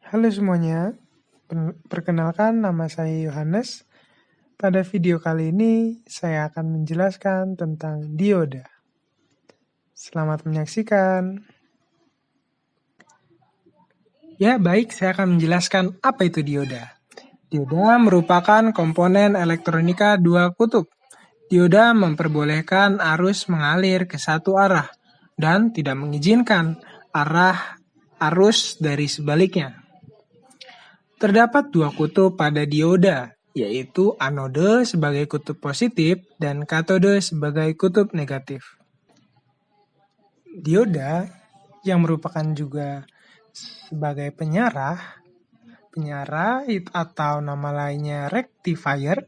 Halo semuanya, perkenalkan nama saya Yohanes. Pada video kali ini saya akan menjelaskan tentang dioda. Selamat menyaksikan. Ya baik, saya akan menjelaskan apa itu dioda. Dioda merupakan komponen elektronika dua kutub. Dioda memperbolehkan arus mengalir ke satu arah dan tidak mengizinkan arus dari sebaliknya. Terdapat dua kutub pada dioda, yaitu anode sebagai kutub positif dan katode sebagai kutub negatif. Dioda yang merupakan juga sebagai penyarah atau nama lainnya rectifier,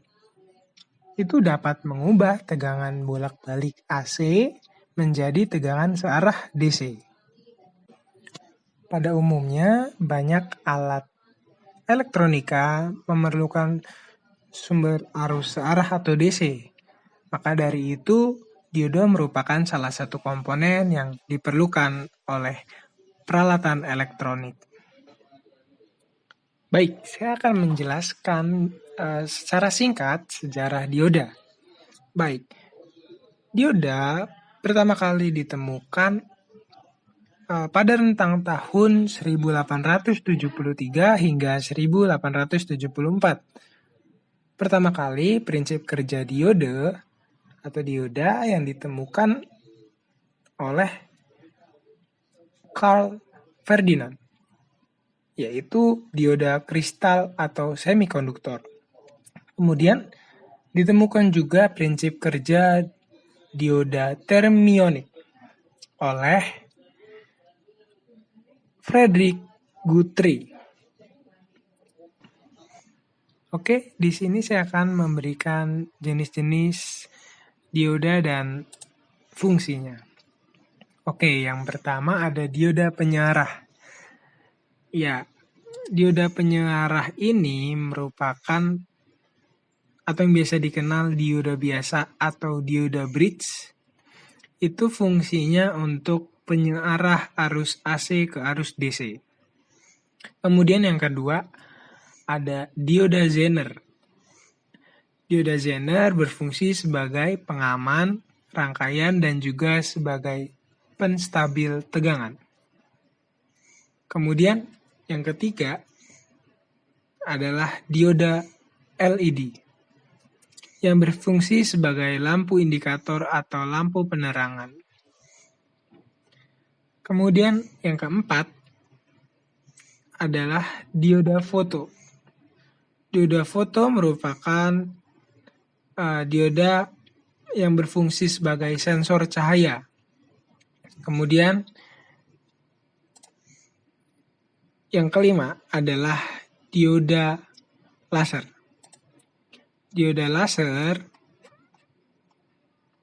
itu dapat mengubah tegangan bolak-balik AC menjadi tegangan searah DC. Pada umumnya, banyak alat elektronika memerlukan sumber arus searah atau DC. Maka dari itu, dioda merupakan salah satu komponen yang diperlukan oleh peralatan elektronik. Baik, saya akan menjelaskan secara singkat sejarah dioda. Baik, dioda pertama kali ditemukan pada rentang tahun 1873 hingga 1874. Pertama kali prinsip kerja dioda yang ditemukan oleh Carl Ferdinand, yaitu dioda kristal atau semikonduktor. Kemudian ditemukan juga prinsip kerja dioda termionik oleh Frederick Guthrie. Oke, di sini saya akan memberikan jenis-jenis dioda dan fungsinya. Oke, yang pertama ada dioda penyarah. Ya, dioda penyarah ini merupakan atau yang biasa dikenal dioda biasa atau dioda bridge. Itu fungsinya untuk penyarah arus AC ke arus DC. Kemudian yang kedua ada dioda Zener. Dioda Zener berfungsi sebagai pengaman rangkaian dan juga sebagai penstabil tegangan. Kemudian yang ketiga adalah dioda LED yang berfungsi sebagai lampu indikator atau lampu penerangan. Kemudian yang keempat adalah dioda foto. Dioda foto merupakan dioda yang berfungsi sebagai sensor cahaya. Kemudian yang kelima adalah dioda laser. Dioda laser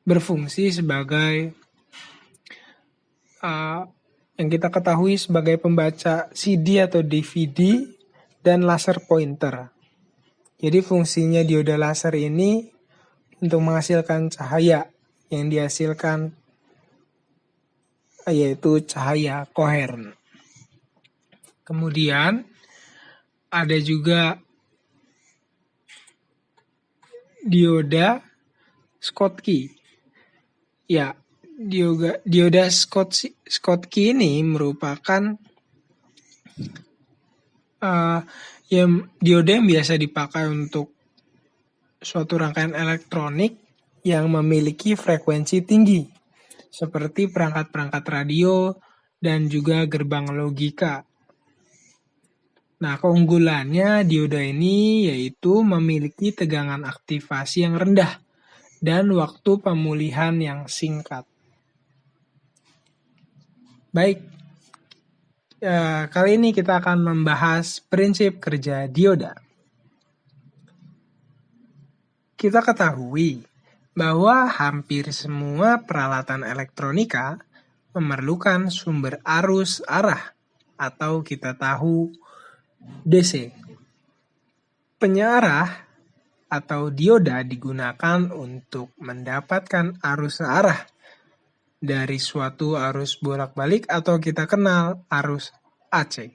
berfungsi sebagai yang kita ketahui sebagai pembaca CD atau DVD dan laser pointer. Jadi fungsinya dioda laser ini untuk menghasilkan cahaya yang dihasilkan yaitu cahaya koheren. Kemudian ada juga dioda Schottky. Ya, dioda Schottky ini merupakan dioda yang biasa dipakai untuk suatu rangkaian elektronik yang memiliki frekuensi tinggi, seperti perangkat-perangkat radio dan juga gerbang logika. Nah, keunggulannya dioda ini yaitu memiliki tegangan aktivasi yang rendah dan waktu pemulihan yang singkat. Baik, kali ini kita akan membahas prinsip kerja dioda. Kita ketahui bahwa hampir semua peralatan elektronika memerlukan sumber arus arah atau kita tahu DC. Penyarah atau dioda digunakan untuk mendapatkan arus searah dari suatu arus bolak-balik atau kita kenal arus AC.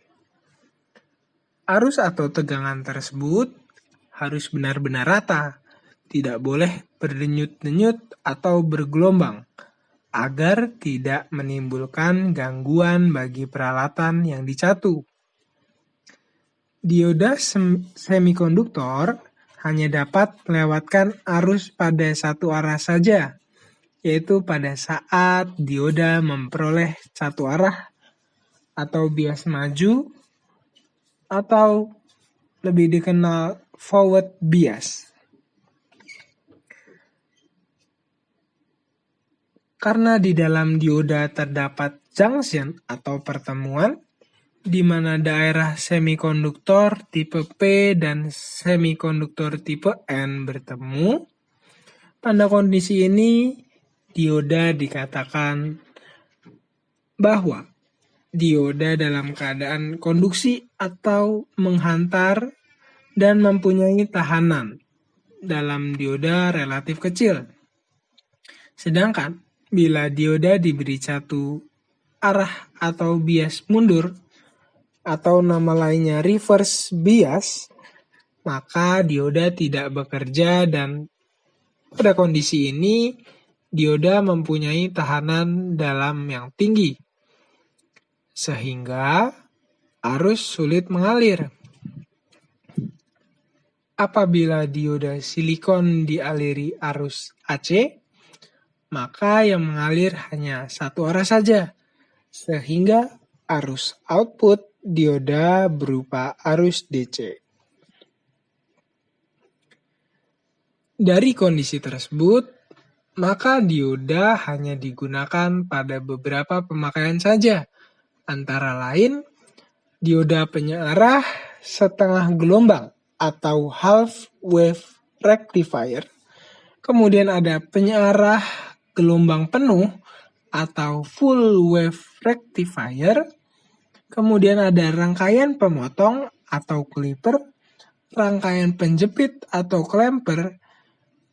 Arus atau tegangan tersebut harus benar-benar rata, tidak boleh berdenyut-denyut atau bergelombang, agar tidak menimbulkan gangguan bagi peralatan yang dicatu. Dioda semikonduktor hanya dapat melewatkan arus pada satu arah saja, yaitu pada saat dioda memperoleh satu arah atau bias maju atau lebih dikenal forward bias. Karena di dalam dioda terdapat junction atau pertemuan, di mana daerah semikonduktor tipe P dan semikonduktor tipe N bertemu, pada kondisi ini dioda dikatakan bahwa dioda dalam keadaan konduksi atau menghantar dan mempunyai tahanan dalam dioda relatif kecil. Sedangkan bila dioda diberi satu arah atau bias mundur atau nama lainnya reverse bias, maka dioda tidak bekerja dan pada kondisi ini dioda mempunyai tahanan dalam yang tinggi sehingga arus sulit mengalir. Apabila dioda silikon dialiri arus AC, maka yang mengalir hanya satu arah saja, sehingga arus output dioda berupa arus DC. Dari kondisi tersebut, maka dioda hanya digunakan pada beberapa pemakaian saja, antara lain dioda penyearah setengah gelombang atau half wave rectifier, kemudian ada penyearah gelombang penuh atau full wave rectifier, kemudian ada rangkaian pemotong atau clipper, rangkaian penjepit atau clamper,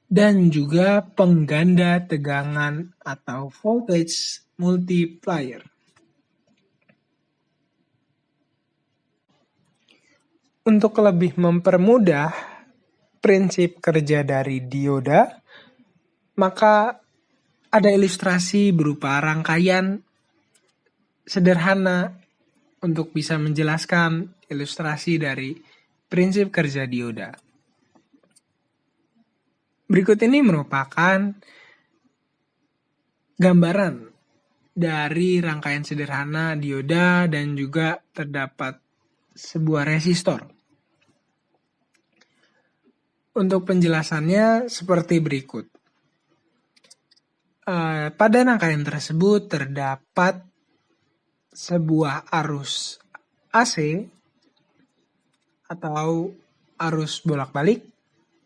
dan juga pengganda tegangan atau voltage multiplier. Untuk lebih mempermudah prinsip kerja dari dioda, maka ada ilustrasi berupa rangkaian sederhana untuk bisa menjelaskan ilustrasi dari prinsip kerja dioda. Berikut ini merupakan gambaran dari rangkaian sederhana dioda dan juga terdapat sebuah resistor. Untuk penjelasannya seperti berikut. Pada rangkaian tersebut terdapat sebuah arus AC atau arus bolak-balik,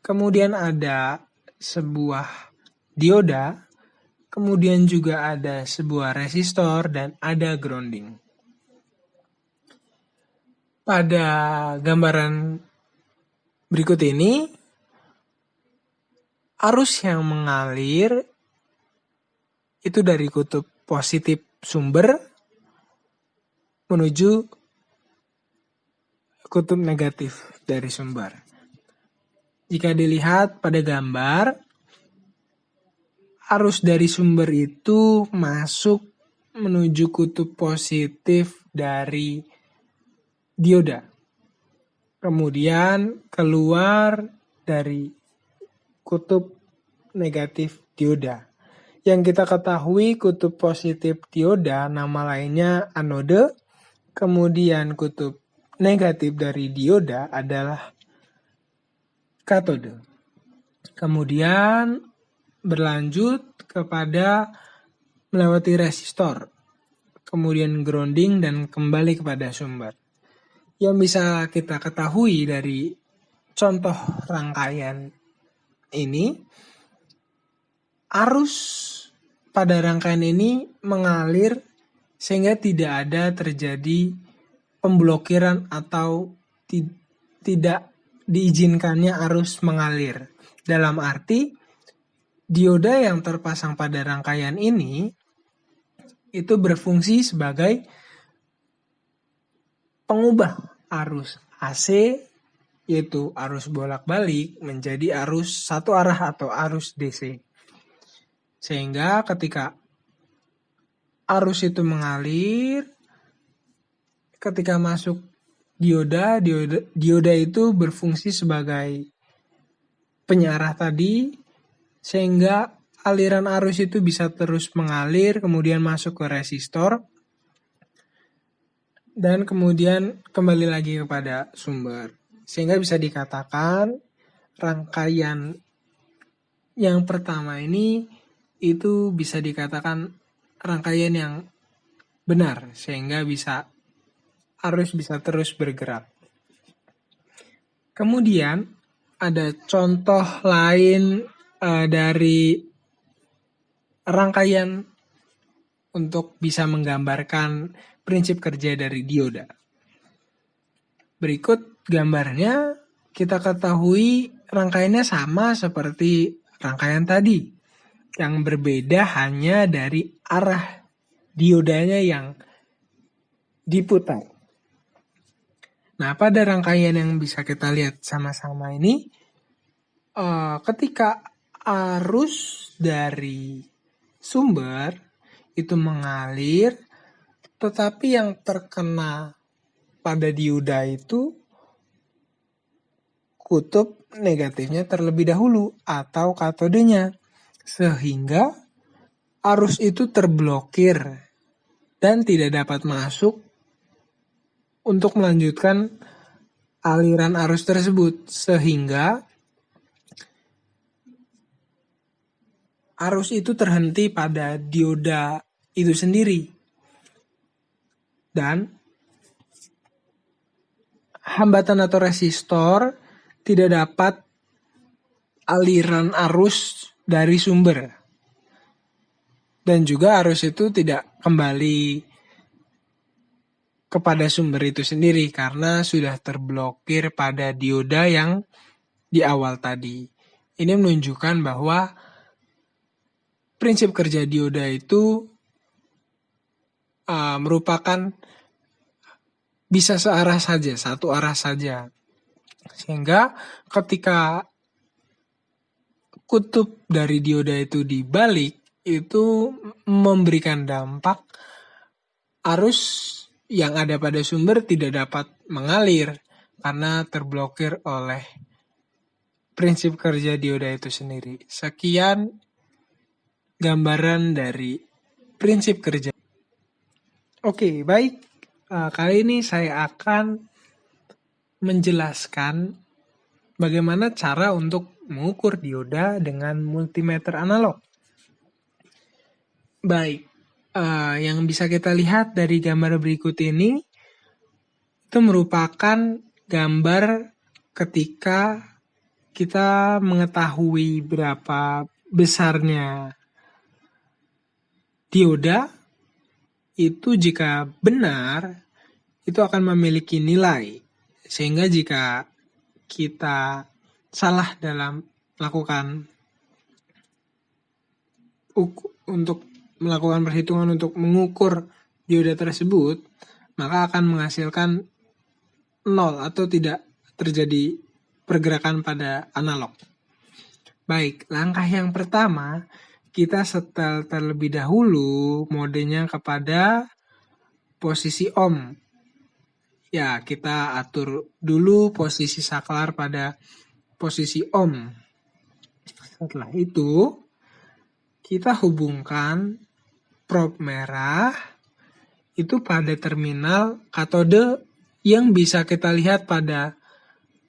kemudian ada sebuah dioda, kemudian juga ada sebuah resistor dan ada grounding. Pada gambaran berikut ini, arus yang mengalir itu dari kutub positif sumber menuju kutub negatif dari sumber. Jika dilihat pada gambar, arus dari sumber itu masuk menuju kutub positif dari dioda. Kemudian keluar dari kutub negatif dioda. Yang kita ketahui kutub positif dioda nama lainnya anode, kemudian kutub negatif dari dioda adalah katode. Kemudian berlanjut kepada melewati resistor, kemudian grounding dan kembali kepada sumber. Yang bisa kita ketahui dari contoh rangkaian ini, arus pada rangkaian ini mengalir sehingga tidak ada terjadi pemblokiran atau tidak diizinkannya arus mengalir. Dalam arti, dioda yang terpasang pada rangkaian ini itu berfungsi sebagai pengubah arus AC, yaitu arus bolak-balik, menjadi arus satu arah atau arus DC. Sehingga ketika arus itu mengalir, ketika masuk dioda itu berfungsi sebagai penyarah tadi, sehingga aliran arus itu bisa terus mengalir, kemudian masuk ke resistor, dan kemudian kembali lagi kepada sumber. Sehingga bisa dikatakan rangkaian yang pertama ini itu bisa dikatakan rangkaian yang benar, sehingga arus bisa terus bergerak. Kemudian ada contoh lain dari rangkaian untuk bisa menggambarkan prinsip kerja dari dioda. Berikut gambarnya, kita ketahui rangkaiannya sama seperti rangkaian tadi. Yang berbeda hanya dari arah diodanya yang diputar. Nah, pada rangkaian yang bisa kita lihat sama-sama ini, ketika arus dari sumber itu mengalir, tetapi yang terkena pada dioda itu kutub negatifnya terlebih dahulu atau katodenya, sehingga arus itu terblokir dan tidak dapat masuk untuk melanjutkan aliran arus tersebut, sehingga arus itu terhenti pada dioda itu sendiri. Dan hambatan atau resistor tidak dapat aliran arus dari sumber. Dan juga arus itu tidak kembali kepada sumber itu sendiri karena sudah terblokir pada dioda yang di awal tadi. Ini menunjukkan bahwa prinsip kerja dioda itu merupakan bisa searah saja, satu arah saja. Sehingga ketika kutub dari dioda itu dibalik, itu memberikan dampak arus yang ada pada sumber tidak dapat mengalir karena terblokir oleh prinsip kerja dioda itu sendiri. Sekian gambaran dari prinsip kerja. Oke, baik. Kali ini saya akan menjelaskan bagaimana cara untuk mengukur dioda dengan multimeter analog. Baik, yang bisa kita lihat dari gambar berikut ini itu merupakan gambar ketika kita mengetahui berapa besarnya dioda, itu jika benar itu akan memiliki nilai, sehingga jika kita salah dalam melakukan perhitungan untuk mengukur dioda tersebut, maka akan menghasilkan nol atau tidak terjadi pergerakan pada analog. Baik, langkah yang pertama, kita setel terlebih dahulu modenya kepada posisi ohm. Ya, kita atur dulu posisi saklar pada posisi ohm. Setelah itu, kita hubungkan probe merah itu pada terminal katode yang bisa kita lihat pada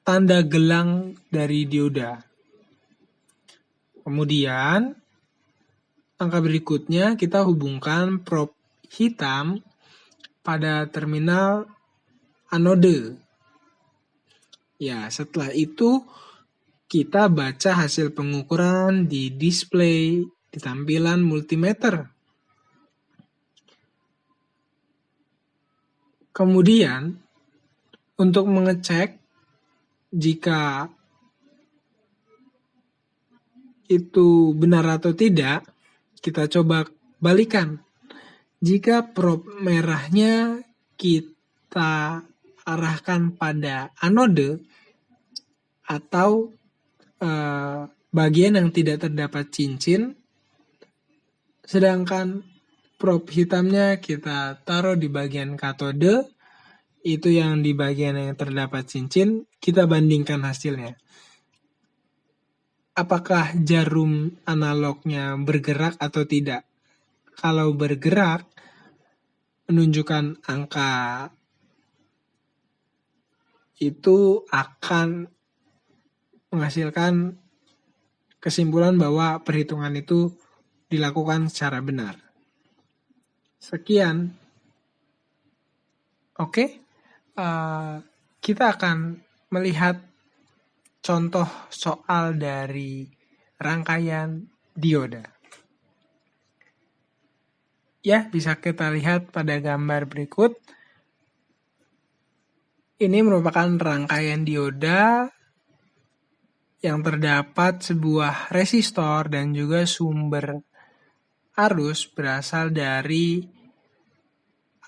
tanda gelang dari dioda. Kemudian, langkah berikutnya kita hubungkan probe hitam pada terminal anode. Ya, setelah itu kita baca hasil pengukuran di display di tampilan multimeter. Kemudian, untuk mengecek jika itu benar atau tidak, kita coba balikan. Jika probe merahnya kita arahkan pada anode atau bagian yang tidak terdapat cincin, sedangkan probe hitamnya kita taruh di bagian katode, itu yang di bagian yang terdapat cincin, kita bandingkan hasilnya. Apakah jarum analognya bergerak atau tidak? Kalau bergerak, menunjukkan angka itu akan menghasilkan kesimpulan bahwa perhitungan itu dilakukan secara benar. Sekian. Oke, kita akan melihat contoh soal dari rangkaian dioda. Ya, bisa kita lihat pada gambar berikut. Ini merupakan rangkaian dioda yang terdapat sebuah resistor dan juga sumber arus berasal dari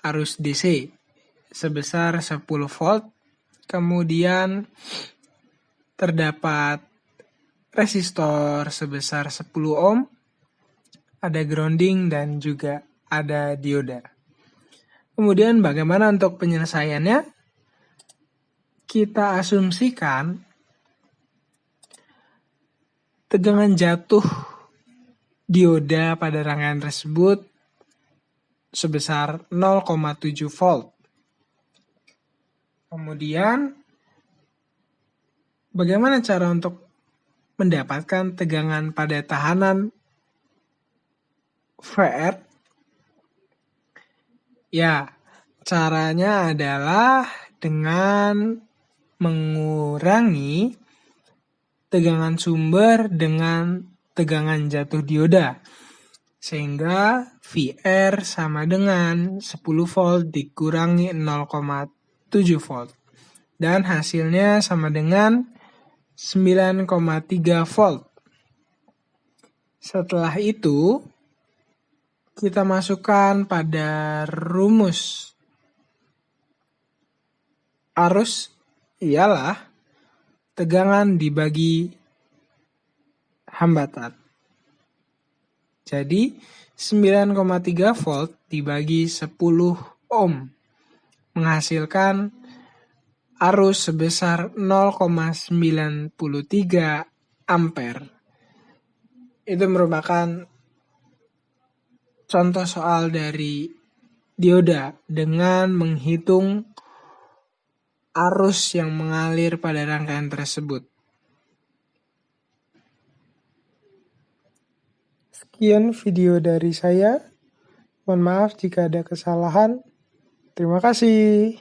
arus DC sebesar 10 volt. Kemudian terdapat resistor sebesar 10 ohm, ada grounding dan juga ada dioda. Kemudian bagaimana untuk penyelesaiannya? Kita asumsikan tegangan jatuh dioda pada rangkaian tersebut sebesar 0,7 volt. Kemudian bagaimana cara untuk mendapatkan tegangan pada tahanan VR? Ya, caranya adalah dengan mengurangi tegangan sumber dengan tegangan jatuh dioda. Sehingga VR sama dengan 10 volt dikurangi 0,7 volt. Dan hasilnya sama dengan 9,3 volt. Setelah itu, kita masukkan pada rumus arus ialah tegangan dibagi hambatan. Jadi 9,3 volt dibagi 10 ohm menghasilkan arus sebesar 0,93 ampere. Itu merupakan contoh soal dari dioda dengan menghitung arus yang mengalir pada rangkaian tersebut. Sekian video dari saya. Mohon maaf jika ada kesalahan. Terima kasih.